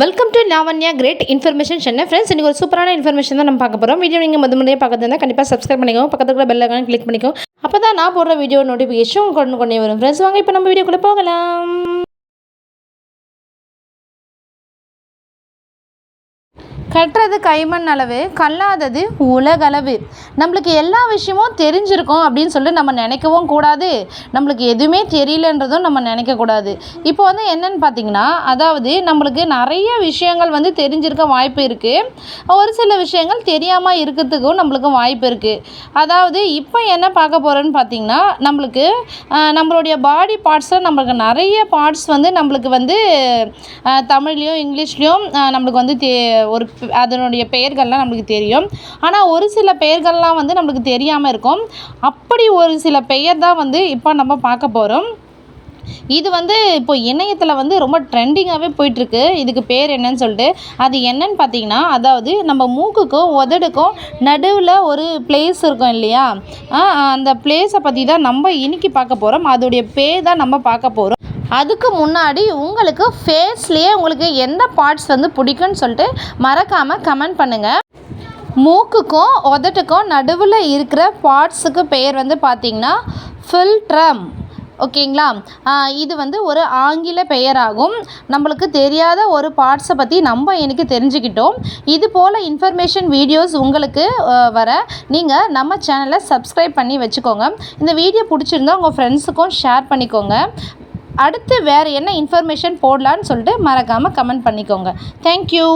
Welcome to Lavanya great information channel. Friends, இன்றைக்கி ஒரு சூப்பரான இன்ஃபர்மேஷன் தான் நம்ம பார்க்க போகிறோம். வீடியோ நீங்கள் முதல்ல பார்க்குறதா கண்டிப்பாக சப்ஸ்கிரைப் பண்ணிக்கோங்க. பக்கத்தில் கூட பெல் ஐகான் கிளிக் பண்ணிக்கோங்க. அப்போ தான் நான் போடுற வீடியோ நோட்டிஃபிகேஷன் கொண்டே வரும். ஃப்ரெண்ட்ஸ், வாங்க இப்போ நம்ம வீடியோக்குள்ளே போகலாம். கட்டுறது கைமண் அளவு, கல்லாதது உலகளவு. நம்மளுக்கு எல்லா விஷயமும் தெரிஞ்சிருக்கும் அப்படின்னு சொல்லிட்டு நம்ம நினைக்கவும் கூடாது. நம்மளுக்கு எதுவுமே தெரியலன்றதும் நம்ம நினைக்கக்கூடாது. இப்போ வந்து என்னென்னு பார்த்தீங்கன்னா, அதாவது நம்மளுக்கு நிறைய விஷயங்கள் தெரிஞ்சிருக்க வாய்ப்பு இருக்குது. ஒரு சில விஷயங்கள் தெரியாமல் இருக்கிறதுக்கும் நம்மளுக்கு வாய்ப்பு இருக்குது. அதாவது இப்போ என்ன பார்க்க போகிறோன்னு பார்த்தீங்கன்னா, நம்மளுக்கு நம்மளுடைய பாடி பார்ட்ஸில் நம்மளுக்கு நிறைய பார்ட்ஸ் நம்மளுக்கு தமிழ்லேயும் இங்கிலீஷ்லேயும் நம்மளுக்கு ஒரு அதனுடைய பெயர்கள்லாம் நம்மளுக்கு தெரியும். ஆனால் ஒரு சில பெயர்கள்லாம் நம்மளுக்கு தெரியாமல் இருக்கும். அப்படி ஒரு சில பெயர் தான் இப்போ நம்ம பார்க்க போகிறோம். இது இப்போ இணையத்தில் ரொம்ப ட்ரெண்டிங்காகவே போயிட்டுருக்கு. இதுக்கு பேர் என்னன்னு சொல்லிட்டு, அது என்னன்னு பார்த்தீங்கன்னா, அதாவது நம்ம மூக்குக்கும் உதடுக்கும் நடுவில் ஒரு பிளேஸ் இருக்கும் இல்லையா, அந்த பிளேஸை பற்றி தான் நம்ம இன்னைக்கு பார்க்க போகிறோம். அதோடைய பேர் தான் நம்ம பார்க்க போகிறோம். அதுக்கு முன்னாடி உங்களுக்கு ஃபேஸ்லேயே உங்களுக்கு எந்த பார்ட்ஸ் பிடிக்கும்னு சொல்லிட்டு மறக்காமல் கமெண்ட் பண்ணுங்கள். மூக்குக்கும் உதட்டுக்கும் நடுவில் இருக்கிற பார்ட்ஸுக்கு பெயர் பார்த்தீங்கன்னா ஃபில்ட்ரம். ஓகேங்களா? இது ஒரு ஆங்கில பெயராகும். நம்மளுக்கு தெரியாத ஒரு பார்ட்ஸை பற்றி நம்ம எனக்கு தெரிஞ்சுக்கிட்டோம். இது போல் இன்ஃபர்மேஷன் வீடியோஸ் உங்களுக்கு வர நீங்கள் நம்ம சேனலை சப்ஸ்கிரைப் பண்ணி வச்சுக்கோங்க. இந்த வீடியோ பிடிச்சிருந்தா உங்கள் ஃப்ரெண்ட்ஸுக்கும் ஷேர் பண்ணிக்கோங்க. அடுத்து வேறு என்ன இன்ஃபர்மேஷன் போடலான்னு சொல்லிட்டு மறக்காமல் கமெண்ட் பண்ணிக்கோங்க. தேங்க்யூ.